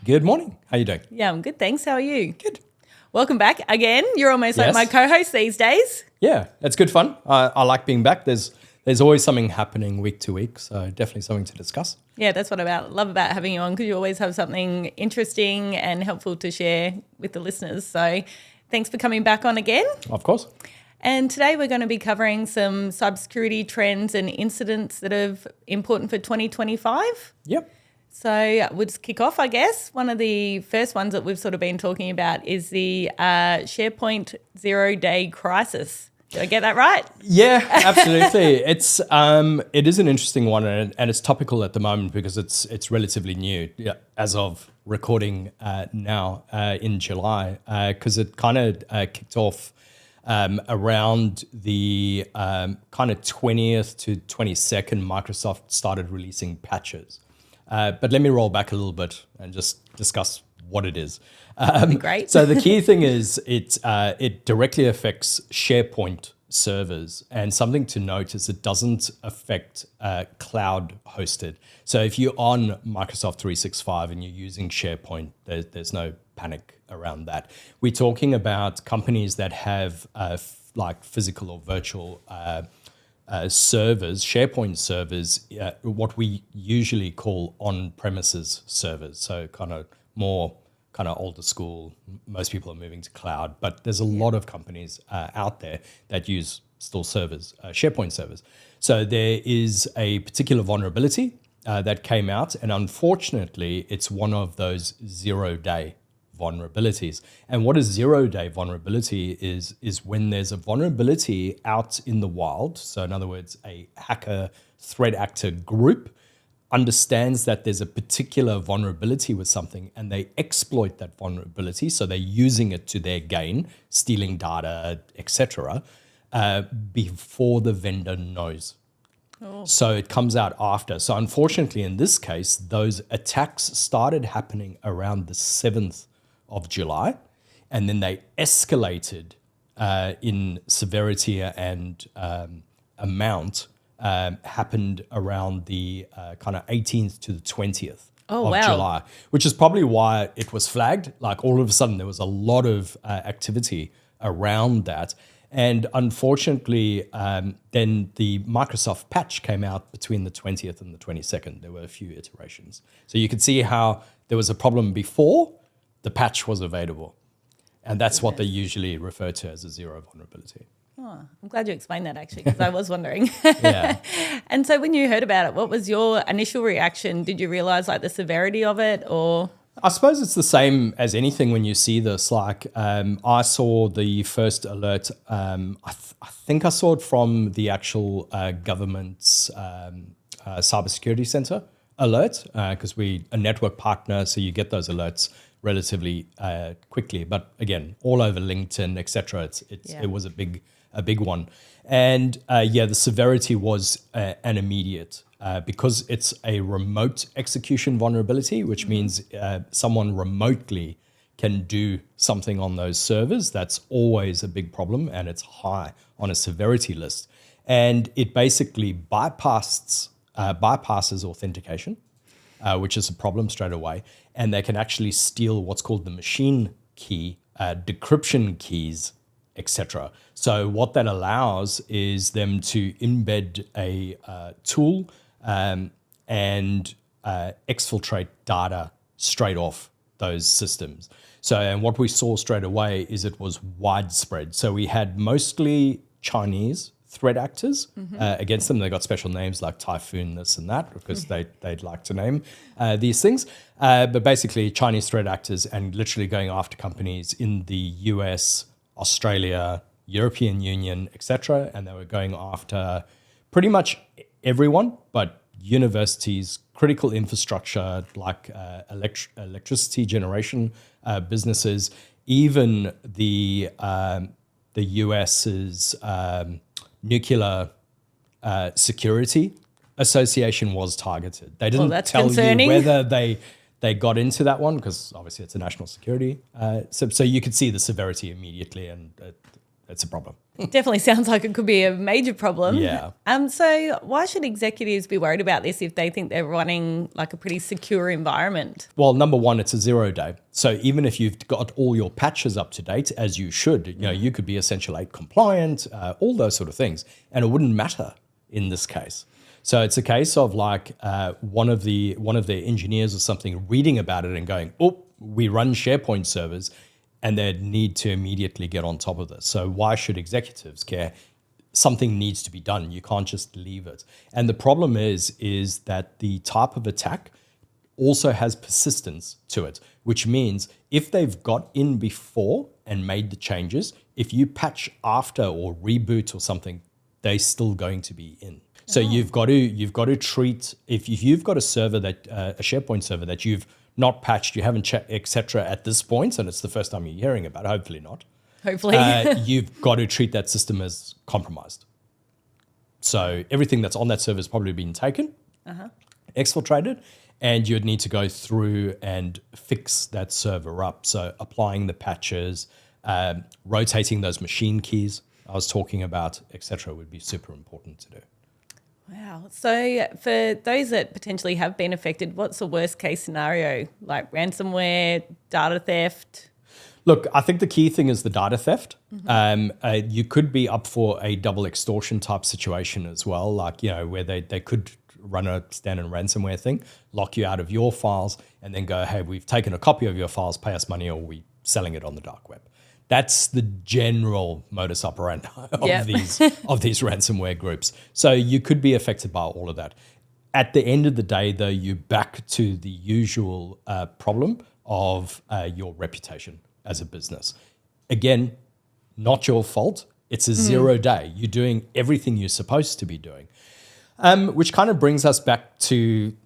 Good morning. How you doing? Yeah, I'm good, thanks. How are you? Good. Welcome back again. You're almost like Yes. my co-host these days. Yeah, it's good fun. I like being back. There's always something happening week to week, so definitely something to discuss. Yeah, that's what I love about having you on, because you always have something interesting and helpful to share with the listeners. So thanks for coming back on again. Of course. And today we're going to be covering some cybersecurity trends and incidents that are important for 2025. Yep. So we'll just kick off, I guess. One of the first ones that we've sort of been talking about is the SharePoint 0-day crisis. Did I get that right? Yeah, absolutely. It is an interesting one, and it's topical at the moment because it's relatively new, as of recording now in July, because it kind of kicked off around the kind of 20th to 22nd. Microsoft started releasing patches. But let me roll back a little bit and just discuss what it is. That'd be great. So the key thing is it directly affects SharePoint servers. And something to note is it doesn't affect cloud hosted. So if you're on Microsoft 365 and you're using SharePoint, there's no panic around that. We're talking about companies that have like physical or virtual servers, SharePoint servers, what we usually call on-premises servers. So kind of more kind of older school. Most people are moving to cloud, but there's a lot of companies out there that use still servers, SharePoint servers. So there is a particular vulnerability that came out, and unfortunately, it's one of those 0-day vulnerabilities. And what a 0-day vulnerability is when there's a vulnerability out in the wild. So in other words, a hacker, threat actor group understands that there's a particular vulnerability with something and they exploit that vulnerability. So they're using it to their gain, stealing data, etc., before the vendor knows. Oh. So it comes out after. So unfortunately, in this case, those attacks started happening around the 7th of July, and then they escalated in severity and amount. Happened around the kind of 18th to the 20th of July, which is probably why it was flagged. Like all of a sudden, there was a lot of activity around that. And unfortunately, then the Microsoft patch came out between the 20th and the 22nd. There were a few iterations. So you could see how there was a problem before the patch was available. And that's what they usually refer to as a zero vulnerability. Oh, I'm glad you explained that, actually, because I was wondering. Yeah. And so when you heard about it, what was your initial reaction? Did you realize like the severity of it, or? I suppose it's the same as anything when you see this. Like I saw the first alert. I think I saw it from the actual government's Cybersecurity Center alert, because we're a network partner, so you get those alerts relatively quickly. But again, all over LinkedIn, etc. It was a big one. And the severity was an immediate, because it's a remote execution vulnerability, which means someone remotely can do something on those servers. That's always a big problem, and it's high on a severity list. And it basically bypasses authentication, which is a problem straight away. And they can actually steal what's called the machine key, decryption keys, etc. So what that allows is them to embed a tool and exfiltrate data straight off those systems. So, and what we saw straight away is it was widespread. So we had mostly Chinese threat actors against them. They got special names like Typhoon, this and that, because they'd like to name these things. But basically Chinese threat actors, and literally going after companies in the US, Australia, European Union, etc. And they were going after pretty much everyone, but universities, critical infrastructure like electricity generation businesses, even the US's Nuclear Security Association was targeted. They didn't tell you whether they got into that one, because obviously it's a national security. So you could see the severity immediately, and it's a problem. Definitely sounds like it could be a major problem. Yeah. So why should executives be worried about this if they think they're running like a pretty secure environment? Well, number one, it's a 0 day. So even if you've got all your patches up to date, as you should, you could be Essential 8 compliant, all those sort of things, and it wouldn't matter in this case. So it's a case of like one of the engineers or something reading about it and going, oh, we run SharePoint servers, and they'd need to immediately get on top of this. So why should executives care? Something needs to be done. You can't just leave it. And the problem is that the type of attack also has persistence to it, which means if they've got in before and made the changes, if you patch after or reboot or something, they're still going to be in. So you've got to treat, if you've got a server that a SharePoint server that you've not patched, you haven't checked, etc. at this point, and it's the first time you're hearing about it, hopefully not. Hopefully. You've got to treat that system as compromised. So everything that's on that server has probably been taken, exfiltrated, and you'd need to go through and fix that server up. So applying the patches, rotating those machine keys I was talking about, etc., would be super important to do. Wow. So for those that potentially have been affected, what's the worst case scenario? Like ransomware, data theft? Look, I think the key thing is the data theft. You could be up for a double extortion type situation as well, like, where they could run a standard ransomware thing, lock you out of your files, and then go, hey, we've taken a copy of your files, pay us money, or we're selling it on the dark web. That's the general modus operandi of these ransomware groups. So you could be affected by all of that. At the end of the day, though, you're back to the usual problem of your reputation as a business. Again, not your fault. It's a 0 day. You're doing everything you're supposed to be doing, which kind of brings us back to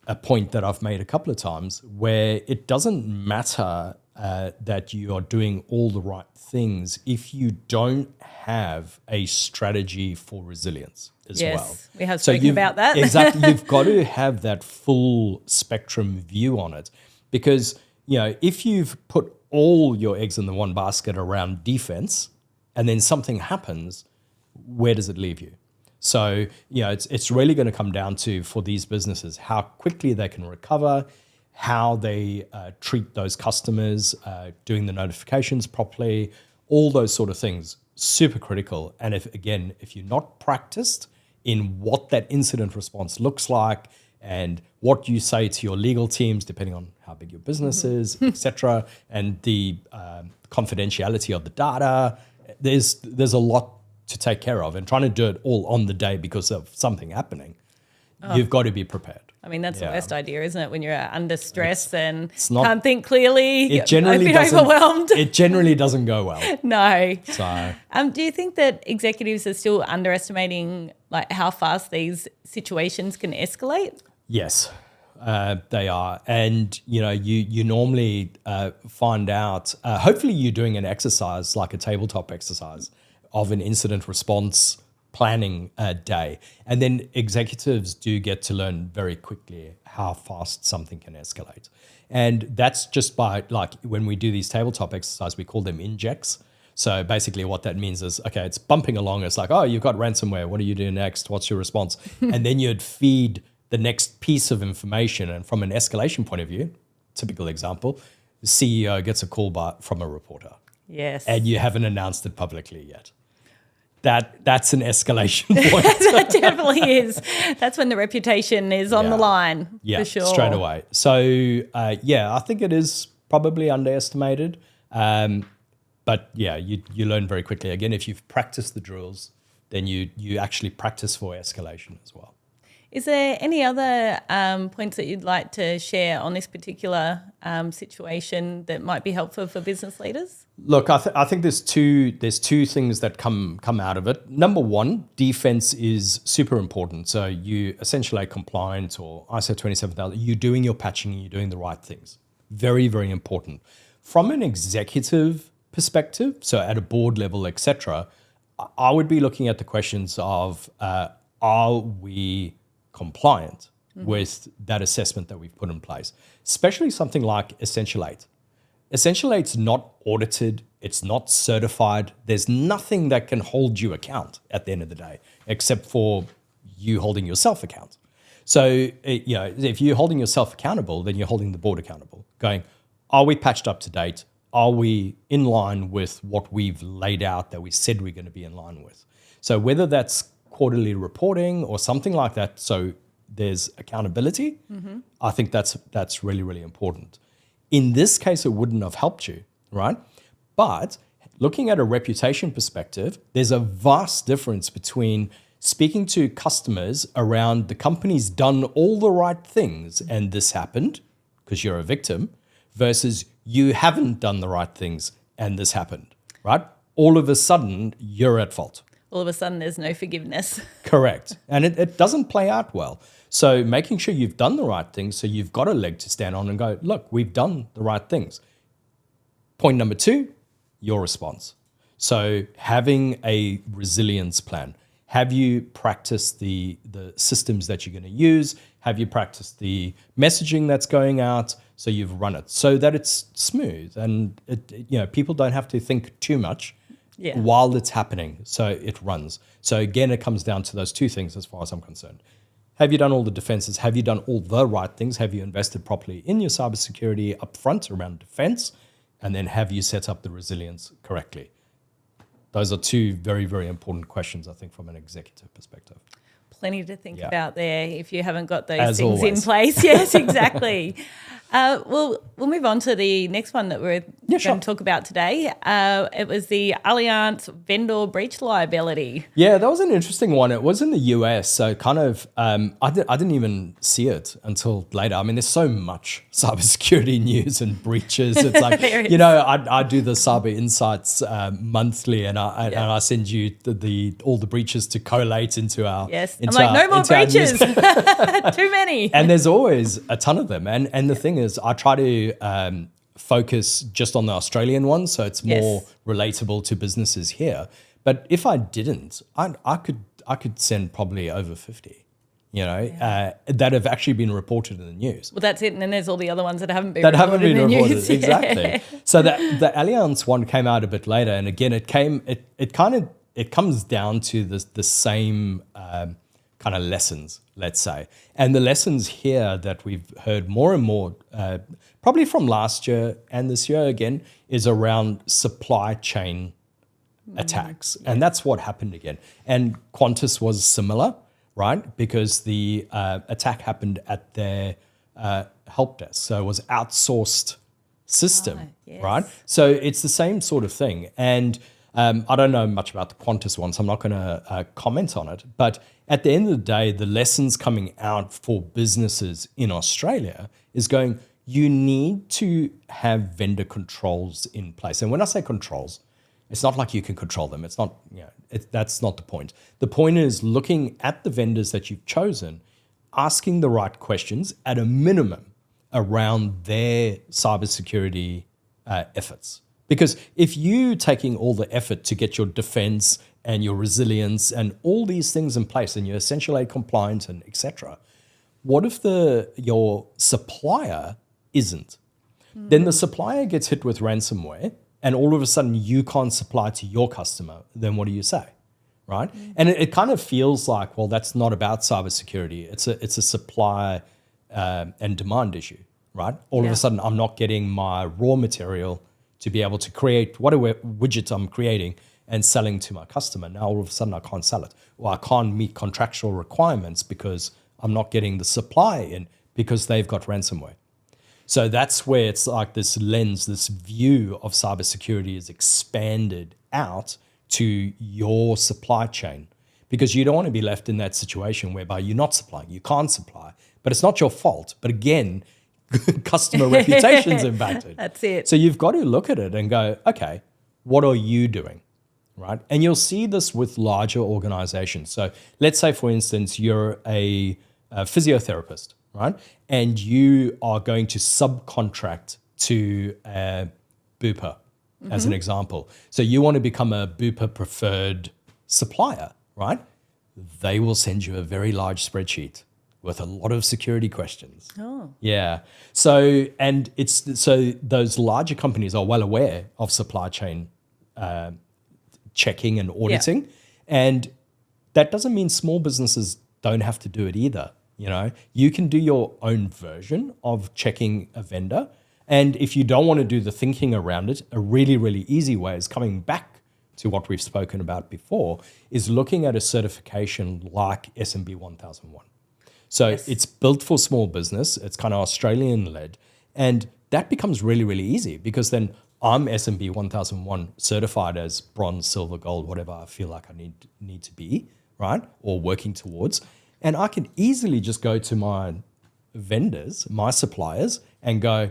a point that I've made a couple of times where it doesn't matter that you are doing all the right things if you don't have a strategy for resilience as well. Yes, we have spoken about that. Exactly. You've got to have that full spectrum view on it because, if you've put all your eggs in the one basket around defense and then something happens, where does it leave you? So, it's really going to come down to, for these businesses, how quickly they can recover, how they treat those customers, doing the notifications properly, all those sort of things, super critical. And if you're not practiced in what that incident response looks like and what you say to your legal teams, depending on how big your business is, etc., and the confidentiality of the data, there's a lot to take care of. And trying to do it all on the day because of something happening, you've got to be prepared. I mean, that's the worst idea, isn't it? When you're under stress and not, can't think clearly, it generally a bit overwhelmed. It generally doesn't go well. No. So, do you think that executives are still underestimating like how fast these situations can escalate? Yes, they are. And, you normally find out, hopefully you're doing an exercise, like a tabletop exercise of an incident response planning day. And then executives do get to learn very quickly how fast something can escalate. And that's just by, like, when we do these tabletop exercises, we call them injects. So basically what that means is, okay, it's bumping along. It's like, oh, you've got ransomware. What do you do next? What's your response? And then you'd feed the next piece of information. And from an escalation point of view, typical example, the CEO gets a call from a reporter. Yes. And you haven't announced it publicly yet. That's an escalation point. That definitely is. That's when the reputation is on the line, for sure. Straight away. So, I think it is probably underestimated. But you learn very quickly. Again, if you've practiced the drills, then you actually practice for escalation as well. Is there any other points that you'd like to share on this particular situation that might be helpful for business leaders? Look, I think there's two things that come out of it. Number one, defense is super important. So you essentially are compliant or ISO 27000. You're doing your patching. You're doing the right things. Very, very important. From an executive perspective, so at a board level, etc., I would be looking at the questions of are we compliant with that assessment that we've put in place, especially something like Essential 8. Essential 8's not audited It's not certified. There's nothing that can hold you account at the end of the day, except for you holding yourself account. So, if you're holding yourself accountable, then you're holding the board accountable, going, are we patched up to date? Are we in line with what we've laid out that we said we're going to be in line with? So whether that's quarterly reporting or something like that, so there's accountability, I think that's really, really important. In this case, it wouldn't have helped you, right? But looking at a reputation perspective, there's a vast difference between speaking to customers around the company's done all the right things and this happened because you're a victim versus you haven't done the right things and this happened, right? All of a sudden, you're at fault. All of a sudden, there's no forgiveness. Correct. And it doesn't play out well. So making sure you've done the right things, so you've got a leg to stand on and go, look, we've done the right things. Point number 2, your response. So having a resilience plan. Have you practiced the systems that you're going to use? Have you practiced the messaging that's going out? So you've run it so that it's smooth and people don't have to think too much while it's happening. So it runs. So again, it comes down to those 2 things as far as I'm concerned. Have you done all the defenses? Have you done all the right things? Have you invested properly in your cybersecurity upfront around defense? And then have you set up the resilience correctly? Those are 2 very, very important questions, I think, from an executive perspective. Plenty to think about there if you haven't got those As things always. in place. Yes, exactly. We'll move on to the next one that we're going to talk about today. It was the Allianz vendor breach liability. Yeah, that was an interesting one. It was in the US, so kind of I didn't even see it until later. I mean, there's so much cybersecurity news and breaches. It's like I do the Cyber Insights monthly, and I send you all the breaches to collate into our I'm like, no more breaches, too many. And there's always a ton of them. And the thing is, I try to focus just on the Australian one, so it's more relatable to businesses here. But if I didn't, I could send probably over 50, that have actually been reported in the news. Well, that's it. And then there's all the other ones that haven't been reported. in the news. Exactly. So the Allianz one came out a bit later, and again, it comes down to the same kind of lessons, let's say. And the lessons here that we've heard more and more, probably from last year and this year again, is around supply chain attacks. And that's what happened again. And Qantas was similar, right? Because the attack happened at their help desk. So it was outsourced system, right? So it's the same sort of thing. And I don't know much about the Qantas one, so I'm not going to comment on it. But at the end of the day, the lessons coming out for businesses in Australia is going, you need to have vendor controls in place. And when I say controls, it's not like you can control them. It's not, that's not the point. The point is looking at the vendors that you've chosen, asking the right questions at a minimum around their cybersecurity efforts. Because if you taking all the effort to get your defense and your resilience and all these things in place and you're essential aid compliant and etc., what if your supplier isn't? Then the supplier gets hit with ransomware and all of a sudden you can't supply to your customer. Then what do you say, right? And it kind of feels like, well, that's not about cybersecurity. It's a supply and demand issue, right? All of a sudden I'm not getting my raw material to be able to create whatever widget I'm creating and selling to my customer. Now, all of a sudden, I can't sell it. Or I can't meet contractual requirements because I'm not getting the supply in because they've got ransomware. So that's where it's like this lens, this view of cybersecurity is expanded out to your supply chain because you don't want to be left in that situation whereby you're not supplying, you can't supply, but it's not your fault. But again, customer reputation's impacted. That's it. So you've got to look at it and go, okay, what are you doing, right? And you'll see this with larger organizations. So let's say, for instance, you're a physiotherapist, right? And you are going to subcontract to a Bupa, as an example. So you want to become a Bupa preferred supplier, right? They will send you a very large spreadsheet with a lot of security questions. Oh. Yeah. So those larger companies are well aware of supply chain checking and auditing. And that doesn't mean small businesses don't have to do it either. You know, you can do your own version of checking a vendor. And if you don't want to do the thinking around it, a really, really easy way is coming back to what we've spoken about before, is looking at a certification like SMB 1001. So it's built for small business. It's kind of Australian led. And that becomes really, really easy because then I'm SMB 1001 certified as bronze, silver, gold, whatever I feel like I need to be, right? Or working towards. And I can easily just go to my vendors, my suppliers, and go,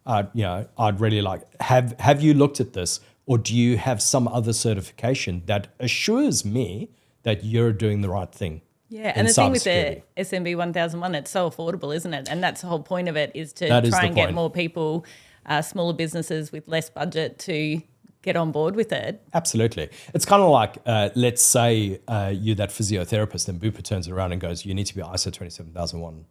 I'd really like, have you looked at this? Or do you have some other certification that assures me that you're doing the right thing? Yeah, and the thing with the SMB 1001, it's so affordable, isn't it? And that's the whole point of it, is to try and get more people, smaller businesses with less budget, to get on board with it. Absolutely. It's kind of like, let's say you're that physiotherapist and Bupa turns around and goes, you need to be ISO 27001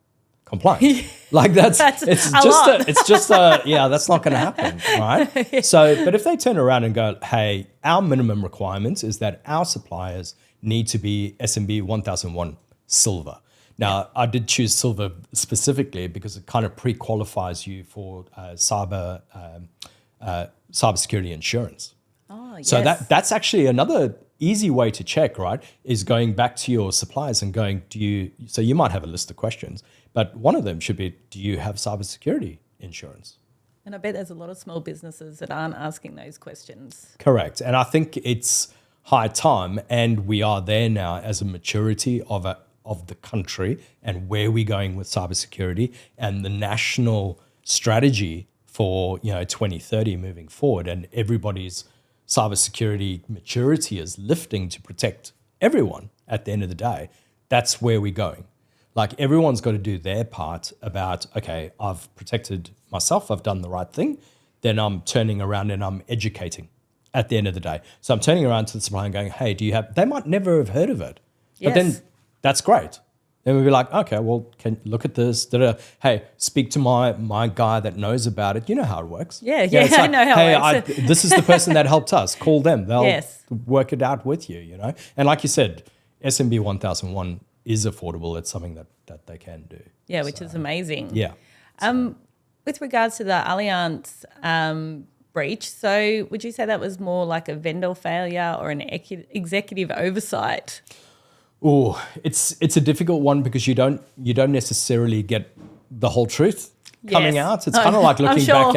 compliant. Like that's it's just that's not going to happen, right? So, but if they turn around and go, hey, our minimum requirements is that our suppliers need to be SMB 1001 silver. Now, I did choose silver specifically because it kind of pre-qualifies you for cybersecurity insurance. Oh, yes. So that's actually another easy way to check, right? Is going back to your suppliers and going, so you might have a list of questions, but one of them should be, do you have cybersecurity insurance? And I bet there's a lot of small businesses that aren't asking those questions. Correct. And I think it's high time, and we are there now as a maturity of the country and where we're going with cybersecurity and the national strategy for 2030 moving forward, and everybody's cybersecurity maturity is lifting to protect everyone at the end of the day. That's where we're going. Like, everyone's got to do their part about, okay, I've protected myself, I've done the right thing, then I'm turning around and I'm educating at the end of the day. So I'm turning around to the supplier and going, hey, they might never have heard of it. But then that's great. Then we'll be like, okay, well, can look at this. Hey, speak to my guy that knows about it. You know how it works. Yeah, like, I know how it works. This is the person that helped us. Call them. They'll work it out with you, And like you said, SMB 1001 is affordable. It's something that they can do. Yeah, which is amazing. Yeah. With regards to the Allianz breach, so would you say that was more like a vendor failure or an executive oversight? Oh, it's a difficult one because you don't necessarily get the whole truth coming out. It's kind of like looking back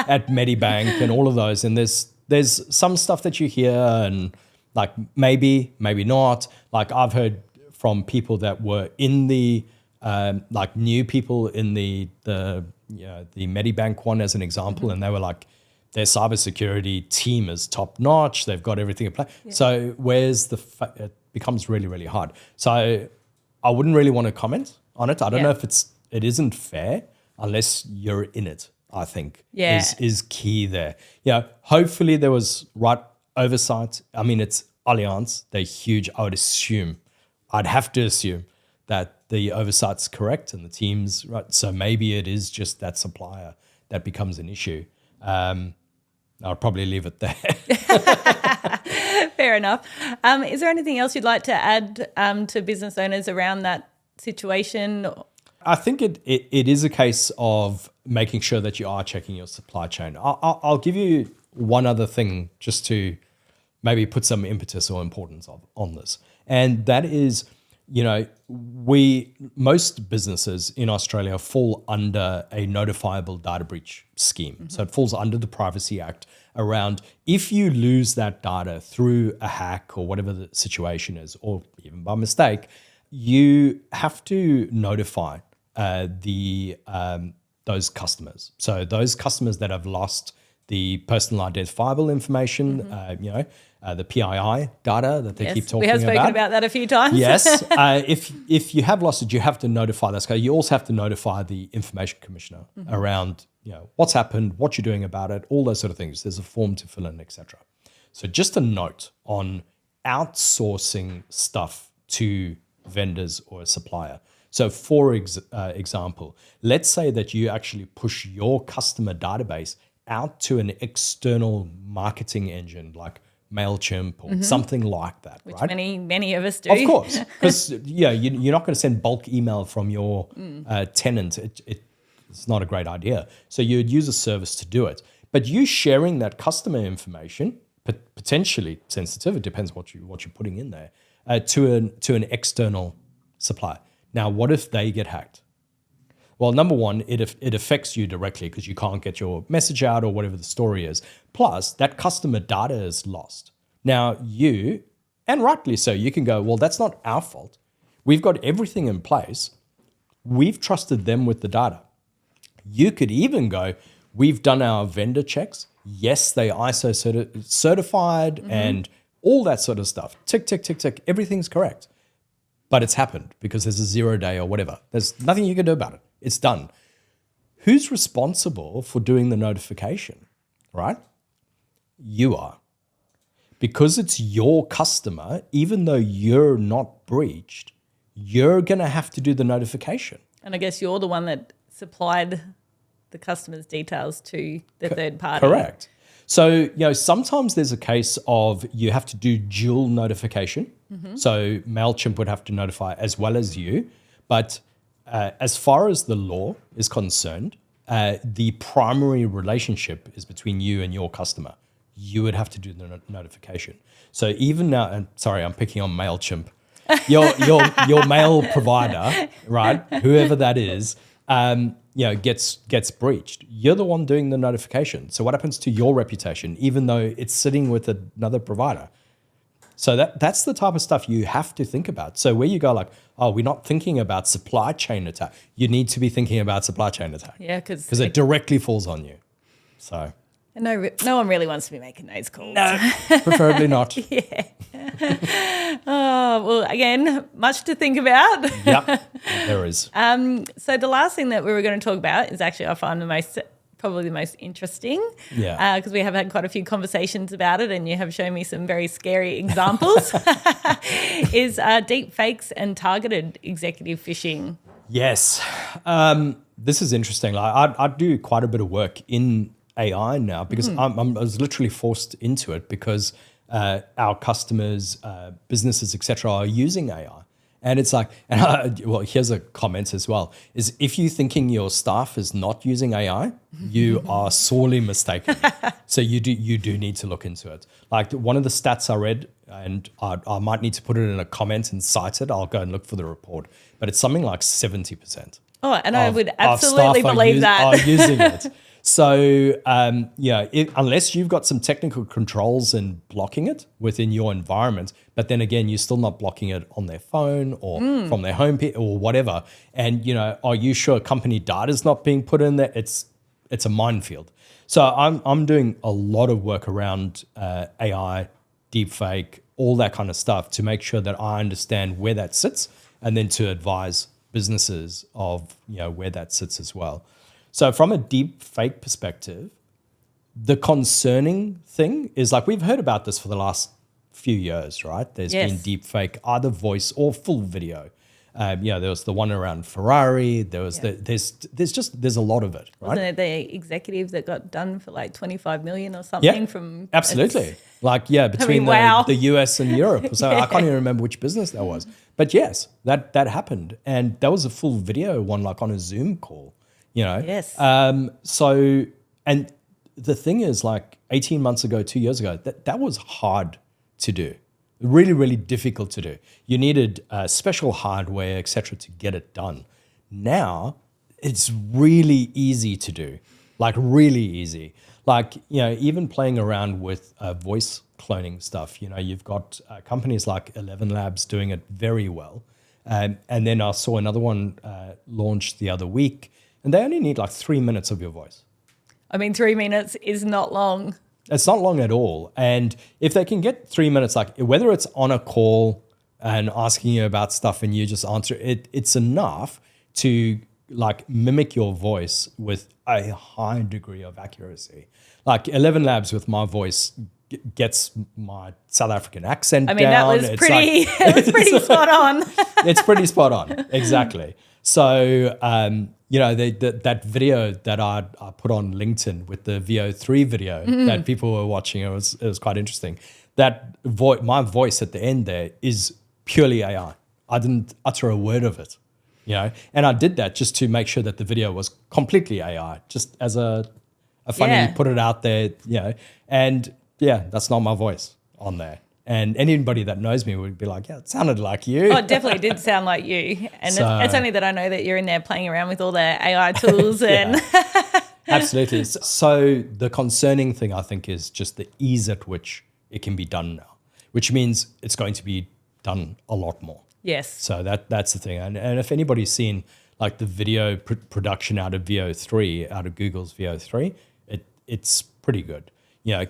at Medibank and all of those, and there's some stuff that you hear and like maybe not. Like, I've heard from people that were in the like new people in the Medibank one as an example, and they were like, their cybersecurity team is top notch. They've got everything in place. Yeah. So where's it becomes really, really hard. So I wouldn't really want to comment on it. I don't know if it isn't fair unless you're in it, I think is key there. Hopefully there was right oversight. I mean, it's Allianz. They're huge. I'd have to assume that the oversight's correct and the team's right. So maybe it is just that supplier that becomes an issue. I'll probably leave it there. Fair enough. Is there anything else you'd like to add to business owners around that situation? I think it is a case of making sure that you are checking your supply chain. I'll give you one other thing just to maybe put some impetus or importance on this. And that is, most businesses in Australia fall under a notifiable data breach scheme. Mm-hmm. So it falls under the Privacy Act around if you lose that data through a hack or whatever the situation is, or even by mistake, you have to notify those customers. So those customers that have lost the personal identifiable information, the PII data that they keep talking about. We have spoken about that a few times. Yes. If you have lost it, you have to notify this guy. You also have to notify the Information Commissioner around what's happened, what you're doing about it, all those sort of things. There's a form to fill in, etc. So just a note on outsourcing stuff to vendors or a supplier. So for example, let's say that you actually push your customer database out to an external marketing engine like MailChimp or something like that, which right? many of us do. Of course, because you're not going to send bulk email from your tenant. It's not a great idea. So you'd use a service to do it. But you sharing that customer information, potentially sensitive, it depends what you're putting in there, to an external supplier. Now, what if they get hacked? Well, number one, it affects you directly because you can't get your message out or whatever the story is. Plus, that customer data is lost. Now, you, and rightly so, you can go, well, that's not our fault. We've got everything in place. We've trusted them with the data. You could even go, we've done our vendor checks. Yes, they ISO certified and all that sort of stuff. Tick, tick, tick, tick. Everything's correct. But it's happened because there's a 0 day or whatever. There's nothing you can do about it. It's done. Who's responsible for doing the notification, right? You are. Because it's your customer, even though you're not breached, you're going to have to do the notification. And I guess you're the one that supplied the customer's details to the third party. Correct. So, sometimes there's a case of you have to do dual notification. So MailChimp would have to notify as well as you. But as far as the law is concerned, the primary relationship is between you and your customer. You would have to do the notification. So even now, and sorry, I'm picking on MailChimp, your mail provider, right? Whoever that is, gets breached. You're the one doing the notification. So what happens to your reputation, even though it's sitting with another provider? So that's the type of stuff you have to think about. So where you go like, oh, we're not thinking about supply chain attack. You need to be thinking about supply chain attack. Yeah, because it directly falls on you. So no one really wants to be making those calls. No, preferably not. Yeah. Oh, well, again, much to think about. Yep, there is. So the last thing that we were going to talk about is actually I find probably the most interesting. Yeah. Because we have had quite a few conversations about it and you have shown me some very scary examples, is deepfakes and targeted executive phishing. Yes. This is interesting. I do quite a bit of work in AI now because I was literally forced into it because our customers, businesses, etc., are using AI. And it's like, well, here's a comment as well, is if you're thinking your staff is not using AI, you are sorely mistaken. So you do need to look into it. Like one of the stats I read, and I might need to put it in a comment and cite it, I'll go and look for the report, but it's something like 70%. Oh, and I would absolutely believe that. Are using it. So, unless you've got some technical controls in blocking it within your environment, but then again, you're still not blocking it on their phone or from their home or whatever. And, are you sure company data is not being put in there? It's a minefield. So I'm doing a lot of work around AI, deepfake, all that kind of stuff to make sure that I understand where that sits and then to advise businesses of, where that sits as well. So from a deep fake perspective, the concerning thing is like we've heard about this for the last few years, right? There's been deep fake, either voice or full video. There was the one around Ferrari. There was there's a lot of it, right? Wasn't it the executive that got done for like 25 million or something from? Absolutely. Between the US and Europe. So I can't even remember which business that was. But yes, that happened. And that was a full video one, like on a Zoom call. Yes. So, and the thing is, like 18 months ago, 2 years ago, that was hard to do, really, really difficult to do. You needed special hardware, etc., to get it done. Now, it's really easy to do, like really easy. Like, even playing around with voice cloning stuff, you've got companies like 11 Labs doing it very well. And then I saw another one launched the other week. And they only need like 3 minutes of your voice. I mean, 3 minutes is not long. It's not long at all. And if they can get 3 minutes, like whether it's on a call and asking you about stuff and you just answer it, it's enough to like mimic your voice with a high degree of accuracy. Like 11 Labs with my voice gets my South African accent down. That was pretty spot on. It's pretty spot on, exactly. So, that video that I put on LinkedIn with the VO3 video that people were watching, it was quite interesting. That my voice at the end there is purely AI. I didn't utter a word of it, and I did that just to make sure that the video was completely AI, just as a funny, put it out there, and that's not my voice on there. And anybody that knows me would be like, yeah, it sounded like you. Oh, it definitely did sound like you. And it's only that I know that you're in there playing around with all the AI tools. And Absolutely. So the concerning thing, I think, is just the ease at which it can be done now, which means it's going to be done a lot more. Yes. So that's the thing. And if anybody's seen like the video production out of VO3, out of Google's VO3, it's pretty good.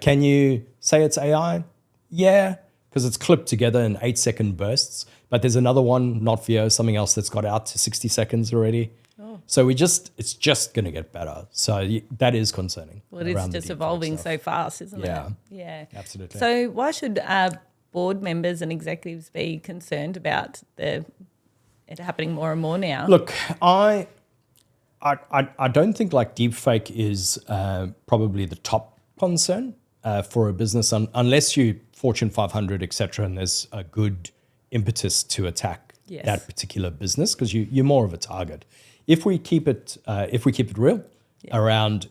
Can you say it's AI? Yeah, because it's clipped together in 8-second bursts. But there's another one, not VO, something else that's got out to 60 seconds already. Oh. So it's just going to get better. So that is concerning. Well, it is just evolving so fast, isn't it? Yeah, absolutely. So why should board members and executives be concerned about it happening more and more now? Look, I don't think like deepfake is probably the top concern for a business unless you Fortune 500, etc., and there's a good impetus to attack that particular business because you're more of a target. If we keep it real around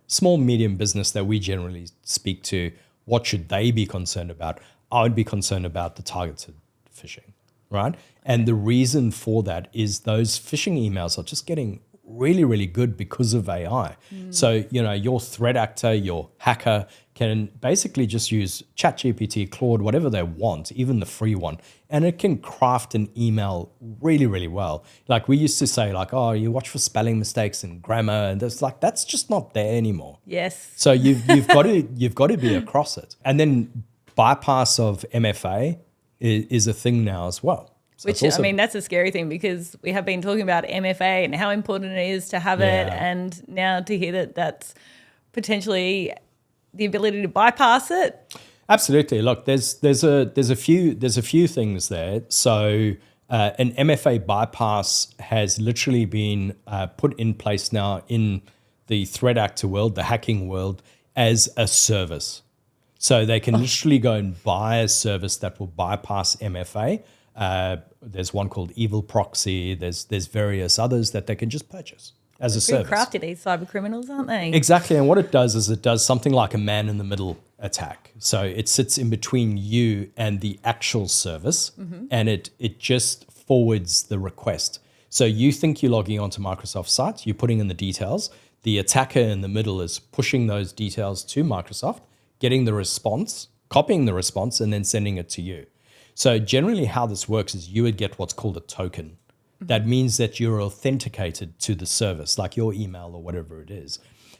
small medium business that we generally speak to, what should they be concerned about? I would be concerned about the targeted phishing, right? And the reason for that is those phishing emails are just getting really, really good because of AI. So, your threat actor, your hacker can basically just use ChatGPT, Claude, whatever they want, even the free one, and it can craft an email really, really well. Like we used to say like, oh, you watch for spelling mistakes and grammar, and that's just not there anymore. Yes. So you've got to be across it. And then bypass of MFA is a thing now as well. So which, I mean, that's a scary thing because we have been talking about MFA and how important it is to have it. And now to hear that that's potentially the ability to bypass it. Absolutely. Look, there's a few things there. So an MFA bypass has literally been put in place now in the threat actor world, the hacking world, as a service. So they can literally go and buy a service that will bypass MFA. There's one called Evil Proxy. There's various others that they can just purchase as a service. Crafty, these cyber criminals, aren't they? Exactly. And what it does is it does something like a man-in-the-middle attack. So it sits in between you and the actual service, and it just forwards the request. So you think you're logging onto Microsoft's site, you're putting in the details. The attacker in the middle is pushing those details to Microsoft, getting the response, copying the response, and then sending it to you. So generally how this works is you would get what's called a token. That means that you're authenticated to the service, like your email or whatever it is.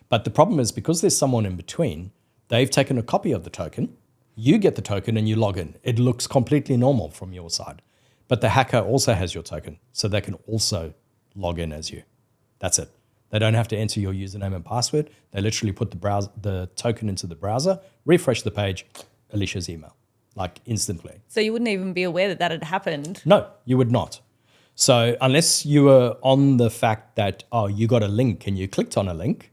But the problem is because there's someone in between, they've taken a copy of the token, you get the token and you log in. It looks completely normal from your side. But the hacker also has your token, so they can also log in as you. That's it. They don't have to enter your username and password. They literally put the token into the browser, refresh the page, Alisha's email. Like instantly. So you wouldn't even be aware that had happened? No, you would not. So unless you were on the fact that, you got a link and you clicked on a link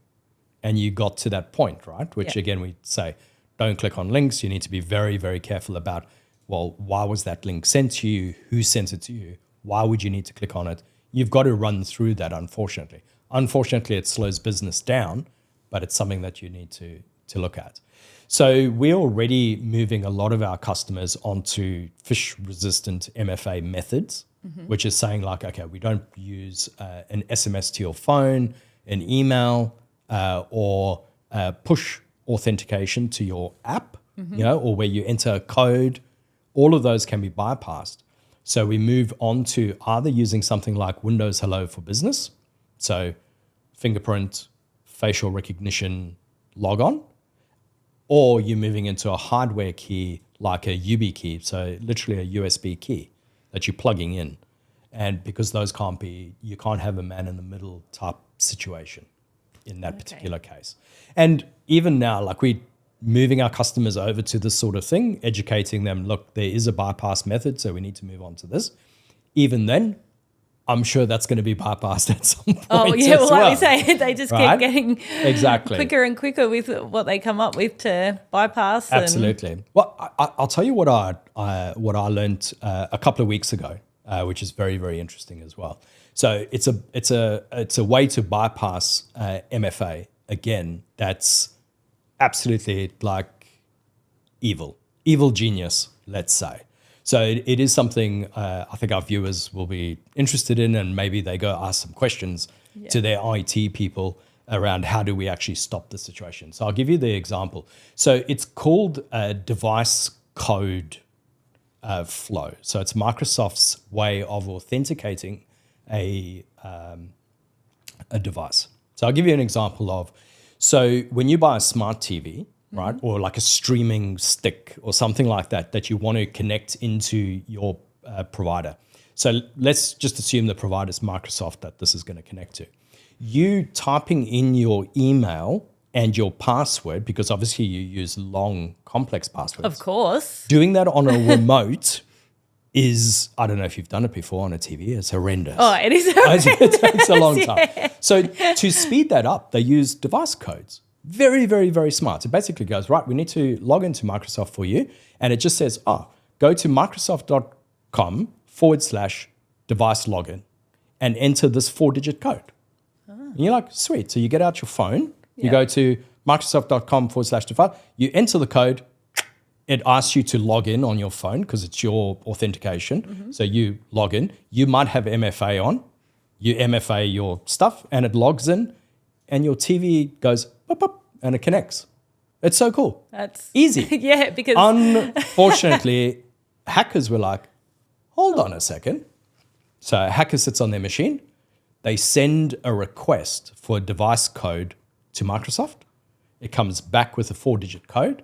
and you got to that point, right? Which again, we say, don't click on links. You need to be very, very careful about, well, why was that link sent to you? Who sent it to you? Why would you need to click on it? You've got to run through that, unfortunately. Unfortunately, it slows business down, but it's something that you need to look at. So we're already moving a lot of our customers onto phish-resistant MFA methods, which is saying like, okay, we don't use an SMS to your phone, an email, or push authentication to your app, or where you enter a code. All of those can be bypassed. So we move on to either using something like Windows Hello for Business, so fingerprint, facial recognition, log on, or you're moving into a hardware key like a YubiKey, so literally a USB key that you're plugging in. And because those you can't have a man-in-the-middle type situation in that particular case. And even now, like we're moving our customers over to this sort of thing, educating them, look, there is a bypass method, so we need to move on to this. Even then, I'm sure that's going to be bypassed at some point. Oh, yeah, well, like we say, they just keep getting quicker and quicker with what they come up with to bypass. Absolutely. Well, I'll tell you what I learned a couple of weeks ago, which is very, very interesting as well. So it's a way to bypass MFA again. That's absolutely like evil genius, let's say. So it is something I think our viewers will be interested in, and maybe they go ask some questions to their IT people around how do we actually stop the situation. So I'll give you the example. So it's called device code flow. So it's Microsoft's way of authenticating a device. So I'll give you an example of, so when you buy a smart TV, right, or like a streaming stick or something like that you want to connect into your provider. So let's just assume the provider is Microsoft that this is going to connect to. You typing in your email and your password, because obviously you use long, complex passwords. Of course. Doing that on a remote is, I don't know if you've done it before on a TV, it's horrendous. Oh, it is horrendous. It takes a long time. So to speed that up, they use device codes. Very, very, very smart. It basically goes, right, we need to log into Microsoft for you. And it just says, go to microsoft.com/device login and enter this 4-digit code. And you're like, sweet. So you get out your phone, you go to microsoft.com/device, you enter the code, it asks you to log in on your phone because it's your authentication. So you log in. You might have MFA on. You MFA your stuff and it logs in and your TV goes, boop, boop, and it connects. It's so cool. That's easy. Yeah, because unfortunately, hackers were like, hold on a second. So a hacker sits on their machine. They send a request for a device code to Microsoft. It comes back with a 4-digit code.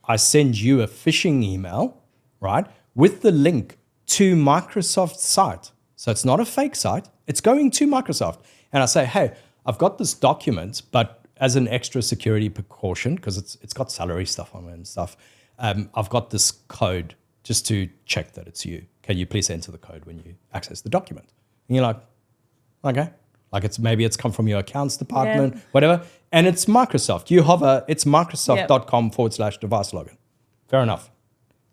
I send you a phishing email, right, with the link to Microsoft's site. So it's not a fake site. It's going to Microsoft. And I say, hey, I've got this document, but as an extra security precaution, because it's got salary stuff on it and stuff, I've got this code just to check that it's you. Can you please enter the code when you access the document? And you're like, okay. Like maybe it's come from your accounts department, whatever. And it's Microsoft. You hover, it's microsoft.com/device login. Fair enough.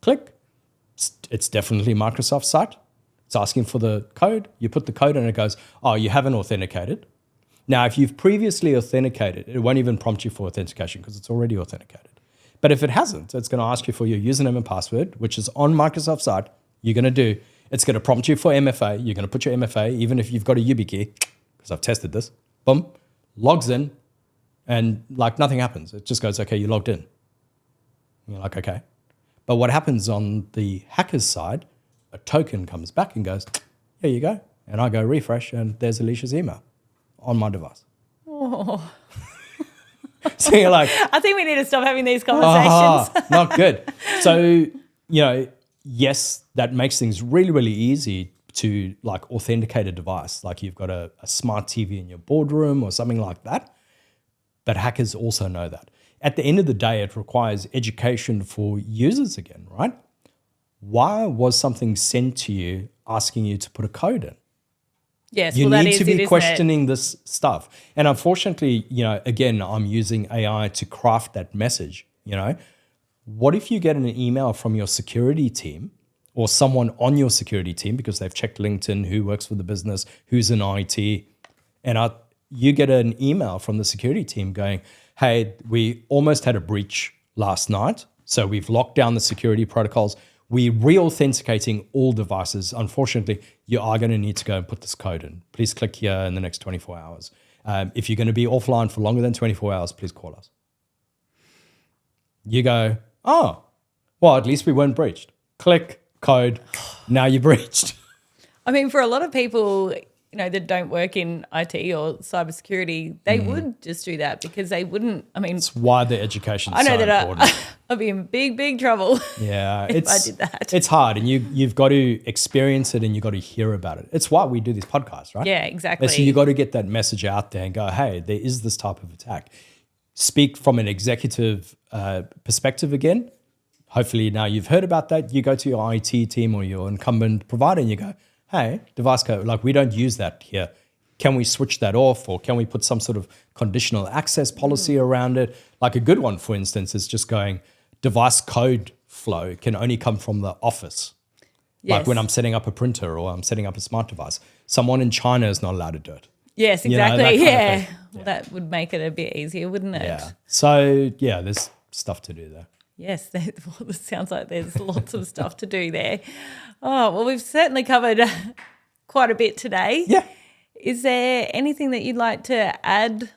Click. It's definitely Microsoft's site. It's asking for the code. You put the code in and it goes, oh, you haven't authenticated. Now, if you've previously authenticated, it won't even prompt you for authentication because it's already authenticated. But if it hasn't, it's going to ask you for your username and password, which is on Microsoft's site. You're going to do, it's going to prompt you for MFA. You're going to put your MFA, even if you've got a YubiKey, because I've tested this, boom, logs in, and like nothing happens. It just goes, okay, you logged in. And you're like, okay. But what happens on the hacker's side, a token comes back and goes, here you go. And I go refresh, and there's Alisha's email on my device. Oh. So you're like, I think we need to stop having these conversations. Not good. So, yes, that makes things really, really easy to like authenticate a device. Like you've got a smart TV in your boardroom or something like that. But hackers also know that. At the end of the day, it requires education for users again, right? Why was something sent to you asking you to put a code in? Yes, you well, need to be isn't questioning this stuff. And unfortunately, again, I'm using AI to craft that message. What if you get an email from your security team or someone on your security team because they've checked LinkedIn, who works for the business, who's in IT, and you get an email from the security team going, hey, we almost had a breach last night, so we've locked down the security protocols. We're re-authenticating all devices. Unfortunately, you are going to need to go and put this code in. Please click here in the next 24 hours. If you're going to be offline for longer than 24 hours, please call us. You go, oh, well, at least we weren't breached. Click, code, now you're breached. I mean, for a lot of people, that don't work in IT or cybersecurity, they would just do that because they wouldn't. I mean, it's why the education is so important. I'd be in big, big trouble. Yeah, if I did that. It's hard, and you've got to experience it and you've got to hear about it. It's why we do these podcasts, right? Yeah, exactly. So you've got to get that message out there and go, hey, there is this type of attack. Speak from an executive perspective again. Hopefully now you've heard about that. You go to your IT team or your incumbent provider and you go, hey, device code, like we don't use that here. Can we switch that off, or can we put some sort of conditional access policy around it? Like a good one, for instance, is just going device code flow can only come from the office. Yes. Like when I'm setting up a printer or I'm setting up a smart device, someone in China is not allowed to do it. Yes, exactly. Well, that would make it a bit easier, wouldn't it? Yeah. So, yeah, there's stuff to do there. Yes, well, it sounds like there's lots of stuff to do there. Oh, well, we've certainly covered quite a bit today. Yeah. Is there anything that you'd like to add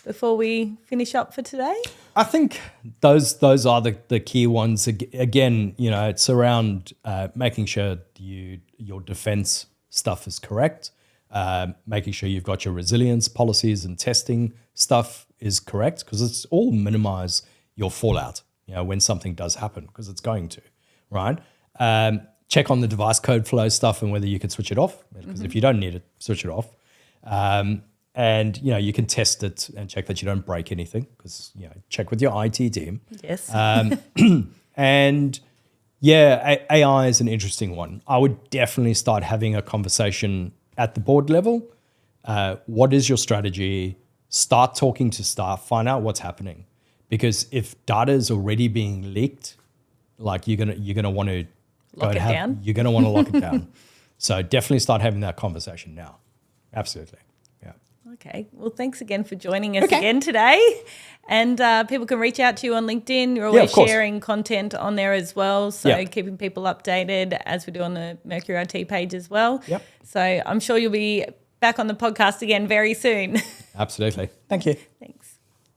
before we finish up for today? I think those are the key ones. Again, it's around making sure your defense stuff is correct, making sure you've got your resilience policies and testing stuff is correct, because it's all minimize your fallout, when something does happen, because it's going to, right? Check on the device code flow stuff and whether you can switch it off, because if you don't need it, switch it off. And, you can test it and check that you don't break anything, because, check with your IT team. Yes. And yeah, AI is an interesting one. I would definitely start having a conversation at the board level. What is your strategy? Start talking to staff, find out what's happening. Because if data is already being leaked, like you're gonna want to lock it down. You're gonna want to lock it down. So definitely start having that conversation now. Absolutely. Yeah. Okay. Well, thanks again for joining us again today. And people can reach out to you on LinkedIn. You're always sharing content on there as well. So keeping people updated, as we do on the Mercury IT page as well. Yep. So I'm sure you'll be back on the podcast again very soon. Absolutely. Thank you. Thanks.